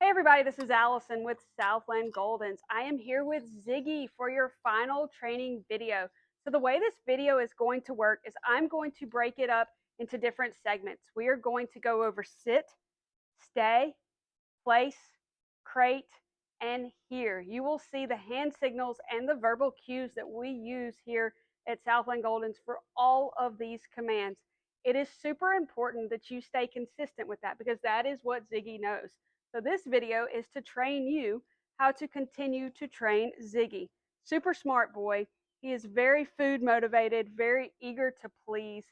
Hey everybody, this is Allison with Southland Goldens. I am here with Ziggy for your final training video. So the way this video is going to work is I'm going to break it up into different segments. We are going to go over sit, stay, place, crate, and here. You will see the hand signals and the verbal cues that we use here at Southland Goldens for all of these commands. It is super important that you stay consistent with that because that is what Ziggy knows. So this video is to train you how to continue to train Ziggy. Super smart boy. He is very food motivated, very eager to please.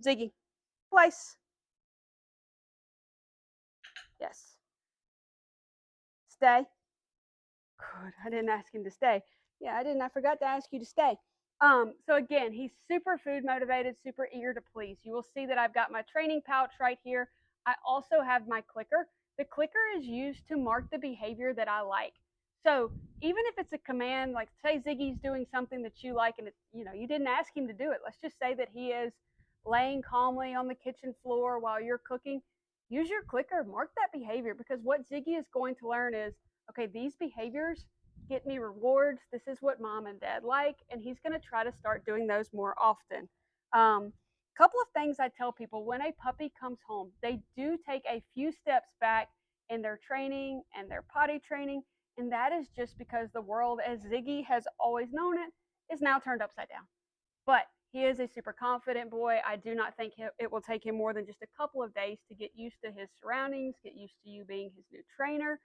Ziggy, place. Yes. Stay. Good. I didn't ask him to stay. Yeah, I didn't. I forgot to ask you to stay. So again, he's super food motivated, super eager to please. You will see that I've got my training pouch right here. I also have my clicker. The clicker is used to mark the behavior that I like. So even if it's a command, like say Ziggy's doing something that you like and you didn't ask him to do it. Let's just say that he is laying calmly on the kitchen floor while you're cooking. Use your clicker, mark that behavior, because what Ziggy is going to learn is, okay, these behaviors get me rewards. This is what mom and dad like, and he's going to try to start doing those more often. Couple of things I tell people: when a puppy comes home, they do take a few steps back in their training and their potty training, and that is just because the world, as Ziggy has always known it, is now turned upside down. But he is a super confident boy. I do not think it will take him more than just a couple of days to get used to his surroundings, get used to you being his new trainer.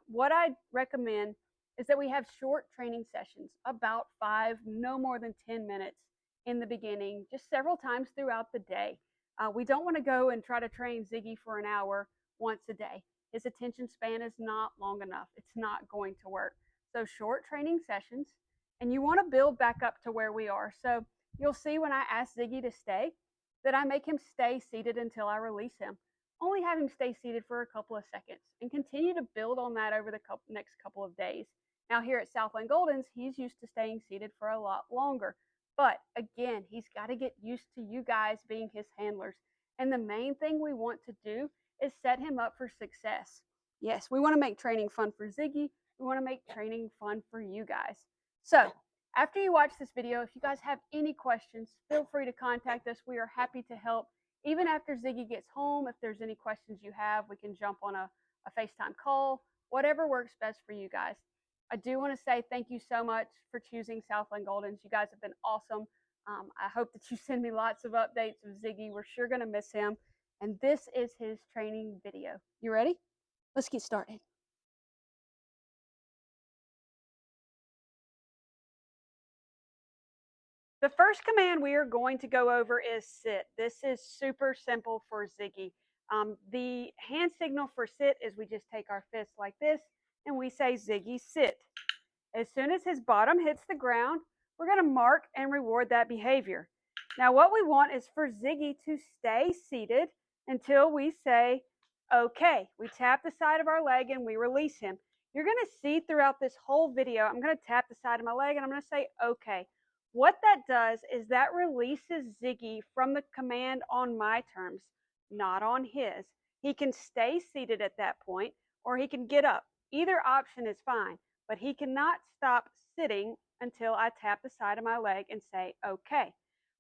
What I recommend is that we have short training sessions, about 5, no more than 10 minutes in the beginning, just several times throughout the day. We don't want to go and try to train Ziggy for an hour once a day. His attention span is not long enough. It's not going to work. So short training sessions, and you want to build back up to where we are. So you'll see when I ask Ziggy to stay that I make him stay seated until I release him. Only have him stay seated for a couple of seconds and continue to build on that over the next couple of days. Now here at Southland Goldens, he's used to staying seated for a lot longer. But again, he's got to get used to you guys being his handlers. And the main thing we want to do is set him up for success. Yes, we want to make training fun for Ziggy. We want to make training fun for you guys. So after you watch this video, if you guys have any questions, feel free to contact us. We are happy to help. Even after Ziggy gets home, if there's any questions you have, we can jump on a FaceTime call, whatever works best for you guys. I do want to say thank you so much for choosing Southland Goldens. You guys have been awesome. I hope that you send me lots of updates of Ziggy. We're sure going to miss him. And this is his training video. You ready? Let's get started. The first command we are going to go over is sit. This is super simple for Ziggy. The hand signal for sit is we just take our fist like this and we say, Ziggy, sit. As soon as his bottom hits the ground, we're going to mark and reward that behavior. Now what we want is for Ziggy to stay seated until we say, okay. We tap the side of our leg and we release him. You're going to see throughout this whole video, I'm going to tap the side of my leg and I'm going to say, okay. What that does is that releases Ziggy from the command on my terms, not on his. He can stay seated at that point, or he can get up. Either option is fine, but he cannot stop sitting until I tap the side of my leg and say, okay.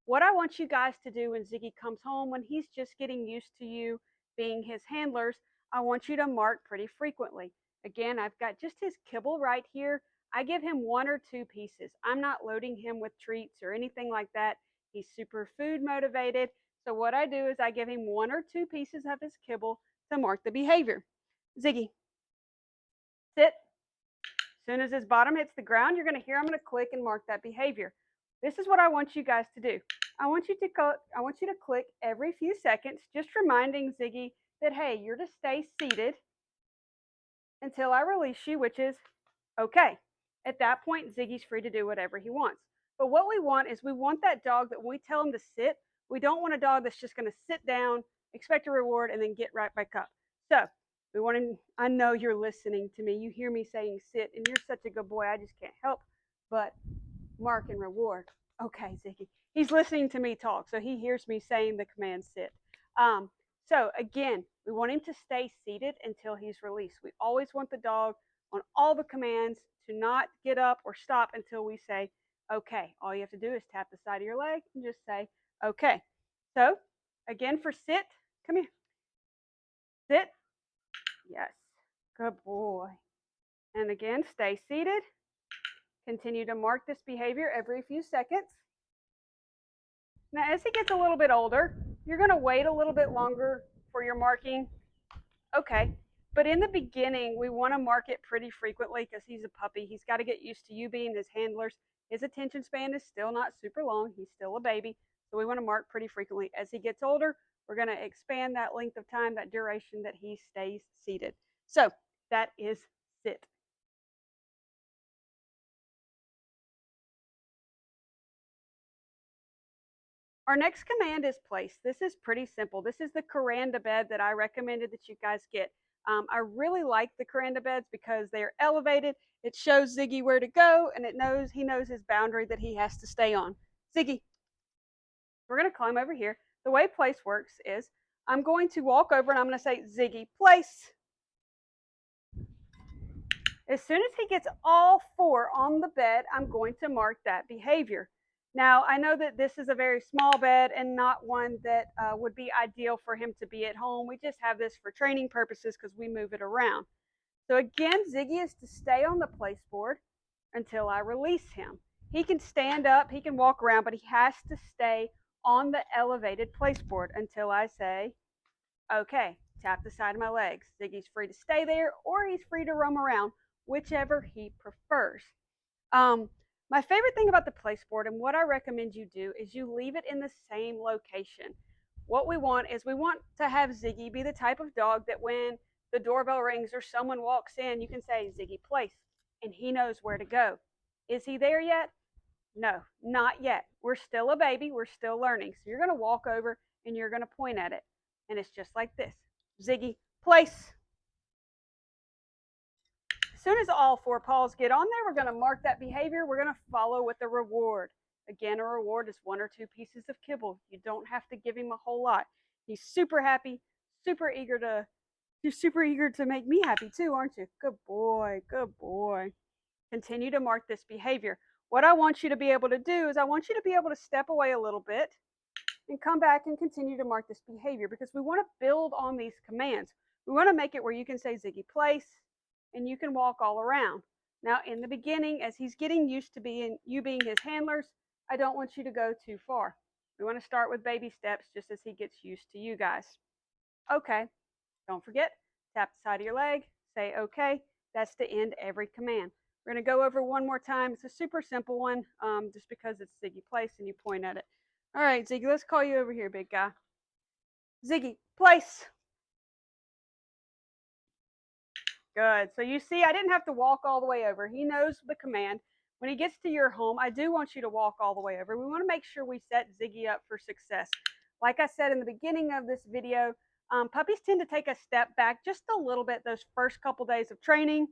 What I want you guys to do when Ziggy comes home, when he's just getting used to you being his handlers, I want you to mark pretty frequently. Again, I've got just his kibble right here. I give him 1 or 2 pieces. I'm not loading him with treats or anything like that. He's super food motivated. So what I do is I give him 1 or 2 pieces of his kibble to mark the behavior. Ziggy, sit. As soon as his bottom hits the ground, you're going to hear I'm going to click and mark that behavior. This is what I want you guys to do. I want you to click every few seconds, just reminding Ziggy that, hey, you're to stay seated until I release you, which is okay. At that point, Ziggy's free to do whatever he wants. But what we want is we want that dog that when we tell him to sit, we don't want a dog that's just going to sit down, expect a reward, and then get right back up. So we want him. I know you're listening to me. You hear me saying sit, and you're such a good boy. I just can't help but mark and reward. Okay, Ziggy. He's listening to me talk, so he hears me saying the command sit. So again, We want him to stay seated until he's released. We always want the dog on all the commands to not get up or stop until we say, okay. All you have to do is tap the side of your leg and just say, okay. So, again, for sit, come here. Sit. Yes. Good boy. And again, stay seated. Continue to mark this behavior every few seconds. Now, as he gets a little bit older, you're going to wait a little bit longer for your marking. Okay. But in the beginning, we want to mark it pretty frequently because he's a puppy. He's got to get used to you being his handlers. His attention span is still not super long. He's still a baby. So we want to mark pretty frequently. As he gets older, we're going to expand that length of time, that duration that he stays seated. So that is sit. Our next command is place. This is pretty simple. This is the Kuranda bed that I recommended that you guys get. I really like the Kuranda beds because they're elevated. It shows Ziggy where to go, and he knows his boundary that he has to stay on. Ziggy, we're going to climb over here. The way place works is I'm going to walk over and I'm going to say, Ziggy, place. As soon as he gets all 4 on the bed, I'm going to mark that behavior. Now, I know that this is a very small bed and not one that would be ideal for him to be at home. We just have this for training purposes because we move it around. So again, Ziggy is to stay on the place board until I release him. He can stand up, he can walk around, but he has to stay on the elevated place board until I say, okay, tap the side of my legs. Ziggy's free to stay there or he's free to roam around, whichever he prefers. My favorite thing about the place board and what I recommend you do is you leave it in the same location. What we want is we want to have Ziggy be the type of dog that when the doorbell rings or someone walks in, you can say, Ziggy, place, and he knows where to go. Is he there yet? No, not yet. We're still a baby. We're still learning. So you're going to walk over and you're going to point at it. And it's just like this. Ziggy, place. As soon as all 4 paws get on there, we're going to mark that behavior. We're going to follow with a reward. Again, a reward is 1 or 2 pieces of kibble. You don't have to give him a whole lot. He's super happy, super eager to make me happy too, aren't you? Good boy, good boy. Continue to mark this behavior. What I want you to be able to do is I want you to be able to step away a little bit and come back and continue to mark this behavior because we want to build on these commands. We want to make it where you can say Ziggy, place, and you can walk all around. Now, in the beginning, as he's getting used to being his handlers, I don't want you to go too far. We want to start with baby steps just as he gets used to you guys. Okay, don't forget, tap the side of your leg, say okay. That's to end every command. We're going to go over one more time. It's a super simple one, just because it's Ziggy, place, and you point at it. All right, Ziggy, let's call you over here, big guy. Ziggy, place. Good. So you see, I didn't have to walk all the way over. He knows the command. When he gets to your home, I do want you to walk all the way over. We want to make sure we set Ziggy up for success. Like I said in the beginning of this video, puppies tend to take a step back just a little bit those first couple days of training.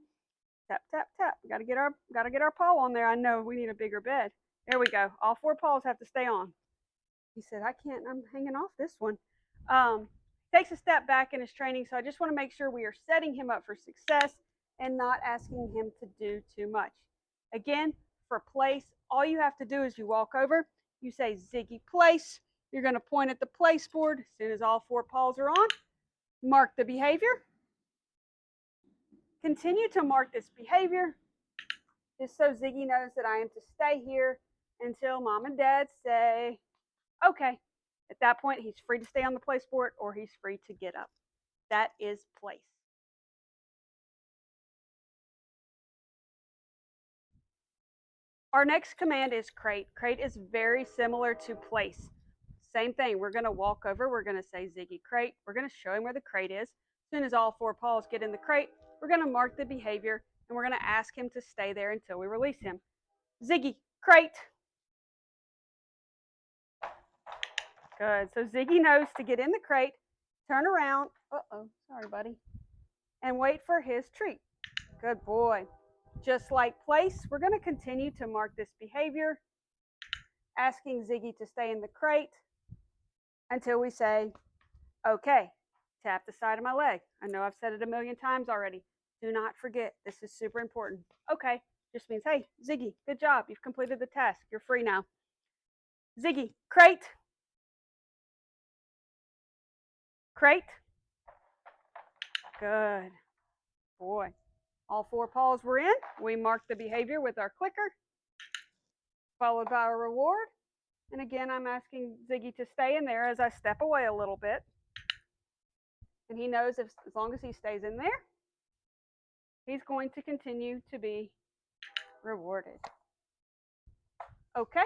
Tap, tap, tap. We gotta get our paw on there. I know we need a bigger bed. There we go. All 4 paws have to stay on. He said, I can't, I'm hanging off this one. Takes a step back in his training, so I just want to make sure we are setting him up for success and not asking him to do too much. Again, for place, all you have to do is you walk over, you say Ziggy, place. You're going to point at the place board. As soon as all 4 paws are on, mark the behavior. Continue to mark this behavior just so Ziggy knows that I am to stay here until mom and dad say, okay. At that point, he's free to stay on the place board or he's free to get up. That is place. Our next command is crate. Crate is very similar to place. Same thing. We're going to walk over. We're going to say Ziggy, crate. We're going to show him where the crate is. As soon as all 4 paws get in the crate, we're going to mark the behavior and we're going to ask him to stay there until we release him. Ziggy, crate. Good. So Ziggy knows to get in the crate, turn around, sorry, buddy, and wait for his treat. Good boy. Just like place, we're going to continue to mark this behavior, asking Ziggy to stay in the crate until we say, okay, tap the side of my leg. I know I've said it a million times already. Do not forget, this is super important. Okay, just means, hey, Ziggy, good job. You've completed the task. You're free now. Ziggy, crate. Crate. Good. Boy. All 4 paws were in. We mark the behavior with our clicker, followed by a reward. And again, I'm asking Ziggy to stay in there as I step away a little bit. And he knows if, as long as he stays in there, he's going to continue to be rewarded. Okay.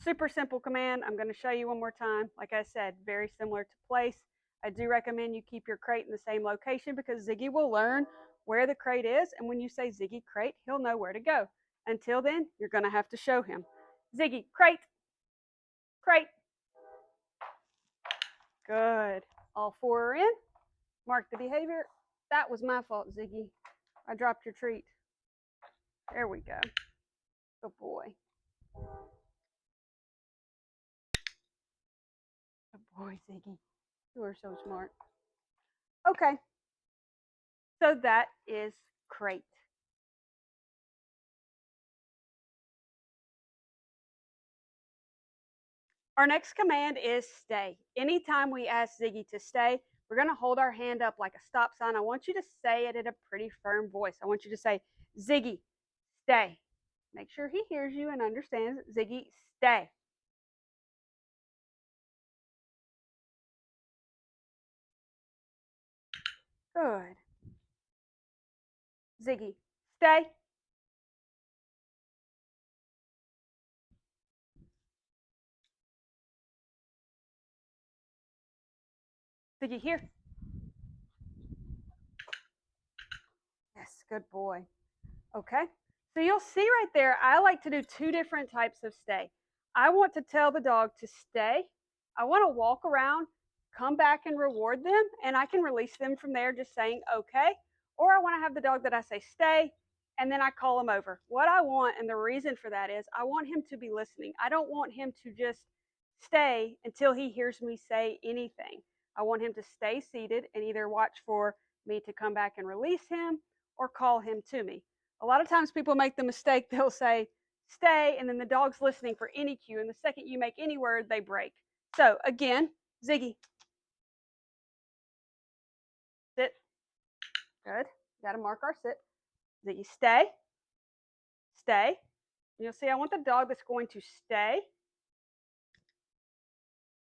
Super simple command. I'm going to show you one more time. Like I said, very similar to place. I do recommend you keep your crate in the same location because Ziggy will learn where the crate is. And when you say Ziggy crate, he'll know where to go. Until then, you're going to have to show him. Ziggy, crate. Crate. Good. All 4 are in. Mark the behavior. That was my fault, Ziggy. I dropped your treat. There we go. Good boy. Good boy, Ziggy. You are so smart. Okay. So that is crate. Our next command is stay. Anytime we ask Ziggy to stay, we're going to hold our hand up like a stop sign. I want you to say it in a pretty firm voice. I want you to say, Ziggy, stay. Make sure he hears you and understands. Ziggy, stay. Good. Ziggy, stay. Ziggy, here. Yes, good boy. Okay. So you'll see right there, I like to do 2 different types of stay. I want to tell the dog to stay. I want to walk around, come back and reward them, and I can release them from there just saying, okay. Or I want to have the dog that I say stay, and then I call him over. What I want, and the reason for that is I want him to be listening. I don't want him to just stay until he hears me say anything. I want him to stay seated and either watch for me to come back and release him or call him to me. A lot of times people make the mistake, they'll say, stay, and then the dog's listening for any cue, and the second you make any word, they break. So again, Ziggy, sit. Good. Got to mark our sit. Ziggy, stay. Stay. And you'll see I want the dog that's going to stay.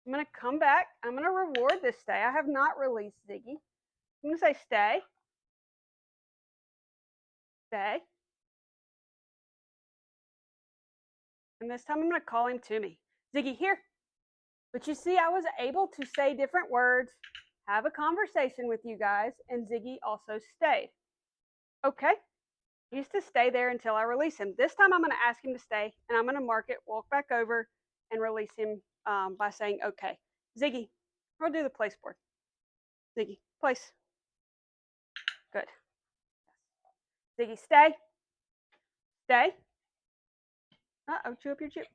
I'm going to come back. I'm going to reward this stay. I have not released Ziggy. I'm going to say stay. Stay. And this time I'm going to call him to me. Ziggy, here. But you see, I was able to say different words, have a conversation with you guys, and Ziggy also stayed. Okay. He used to stay there until I release him. This time I'm going to ask him to stay, and I'm going to mark it, walk back over, and release him by saying, okay. Ziggy, we'll do the place board. Ziggy, place. Good. Ziggy, stay. Stay. Uh-oh, chew up your treat.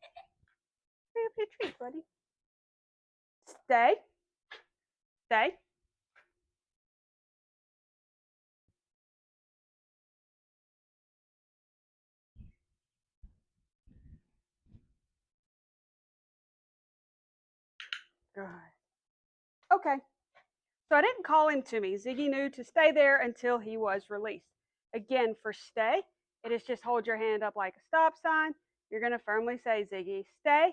Chew up your treat, buddy. Stay. Stay. Good. Okay. So I didn't call him to me. Ziggy knew to stay there until he was released. Again, for stay, it is just hold your hand up like a stop sign. You're going to firmly say, Ziggy, stay.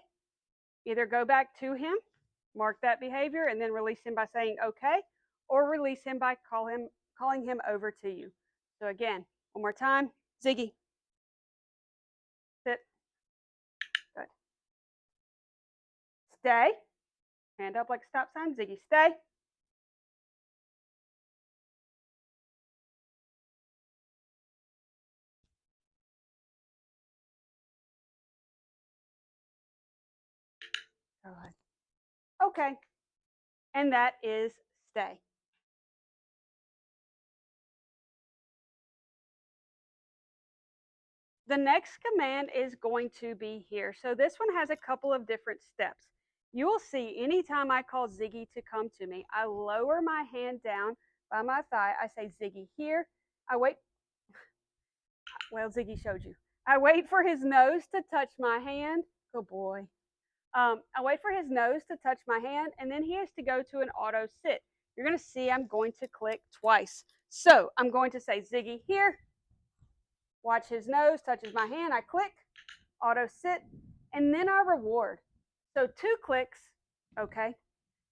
Either go back to him, mark that behavior, and then release him by saying okay, or release him by calling him over to you. So again, one more time. Ziggy, sit. Good. Stay. Hand up like a stop sign. Ziggy, stay. Good. Okay. And that is stay. The next command is going to be here. So this one has a couple of different steps. You will see anytime I call Ziggy to come to me, I lower my hand down by my thigh. I say, Ziggy, here. I wait. Well, Ziggy showed you. I wait for his nose to touch my hand. Good boy. I wait for his nose to touch my hand, and then he has to go to an auto sit. You're going to see I'm going to click twice. So I'm going to say, Ziggy, here. Watch his nose touches my hand. I click, auto sit, and then I reward. So 2 clicks, okay,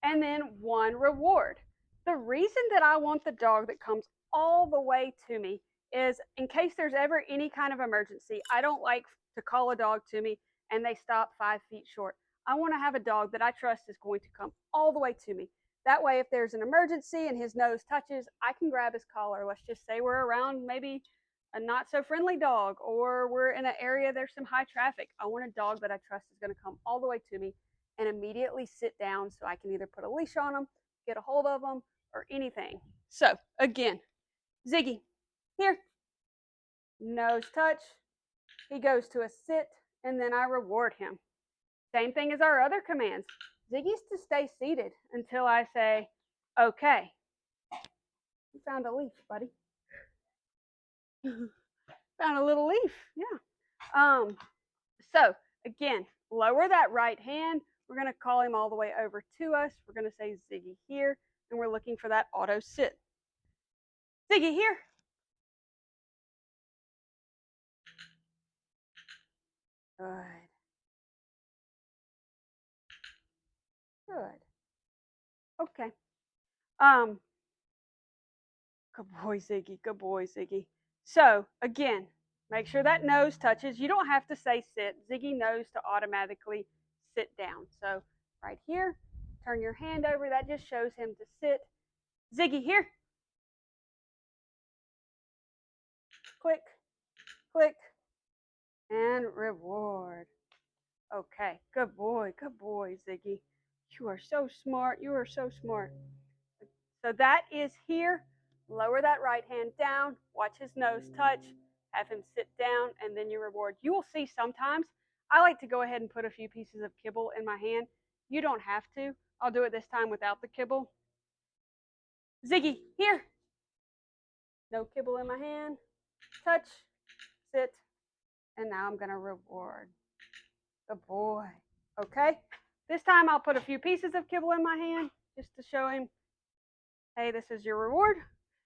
and then 1 reward. The reason that I want the dog that comes all the way to me is in case there's ever any kind of emergency. I don't like to call a dog to me and they stop 5 feet short. I want to have a dog that I trust is going to come all the way to me. That way, if there's an emergency and his nose touches, I can grab his collar. Let's just say we're around maybe a not so friendly dog or we're in an area there's some high traffic. I want a dog that I trust is going to come all the way to me and immediately sit down so I can either put a leash on them, get a hold of them, or anything. So again, Ziggy, here, nose touch. He goes to a sit, and then I reward him. Same thing as our other commands. Ziggy's to stay seated until I say, okay. You found a leaf, buddy. Found a little leaf, yeah. So again, lower that right hand. We're going to call him all the way over to us. We're going to say Ziggy here, and we're looking for that auto sit. Ziggy here. Good. Good. Okay. Good boy, Ziggy. Good boy, Ziggy. So again, make sure that nose touches. You don't have to say sit. Ziggy knows to automatically sit down. So right here, turn your hand over. That just shows him to sit. Ziggy here. Click, click, and reward. Okay, good boy, Ziggy. You are so smart. You are so smart. So that is here. Lower that right hand down. Watch his nose touch. Have him sit down, and then you reward. You will see sometimes I like to go ahead and put a few pieces of kibble in my hand. You don't have to. I'll do it this time without the kibble. Ziggy, here. No kibble in my hand. Touch, sit, and now I'm going to reward. Good boy. Okay. This time I'll put a few pieces of kibble in my hand just to show him, hey, this is your reward.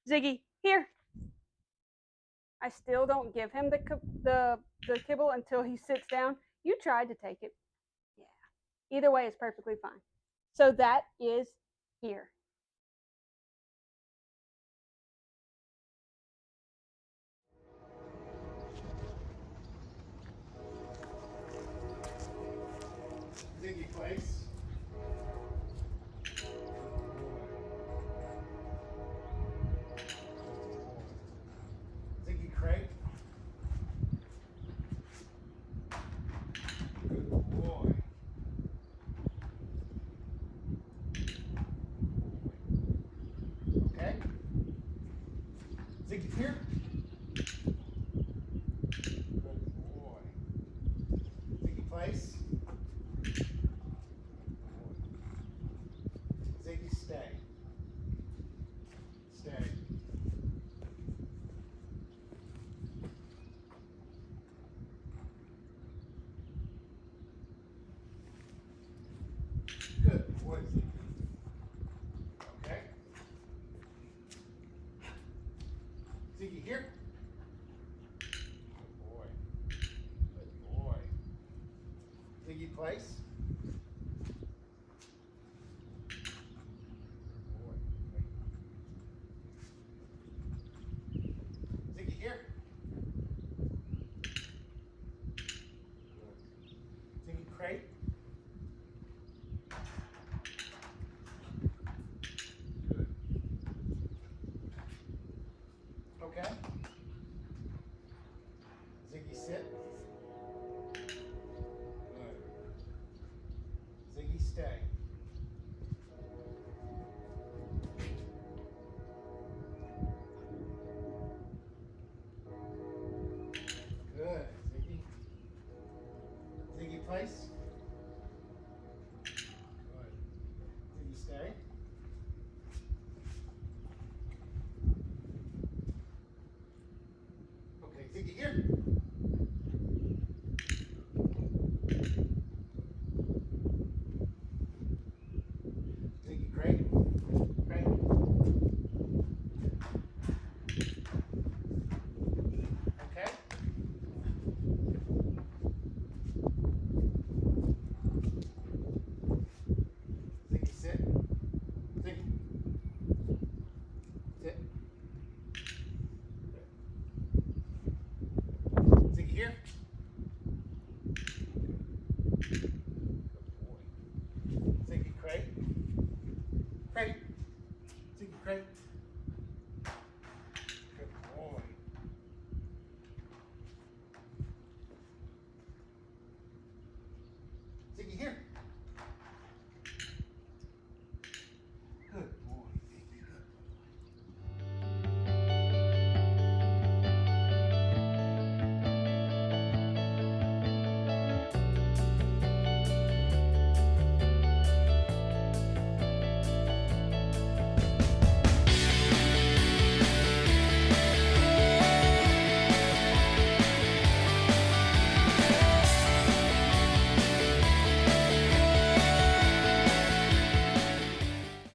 Ziggy, here. I still don't give him the kibble until he sits down. You tried to take it. Yeah. Either way is perfectly fine. So that is here. Ziggy place. Ziggy crate. Good boy. Okay. Ziggy here. Good boy. Ziggy place. Ziggy stay. Stay. Good boy, Ziggy. Okay. Ziggy here. Good boy. Good boy. Ziggy place. Ziggy here. Ziggy crate. Good. Okay. Ziggy sit. Good. Ziggy stay.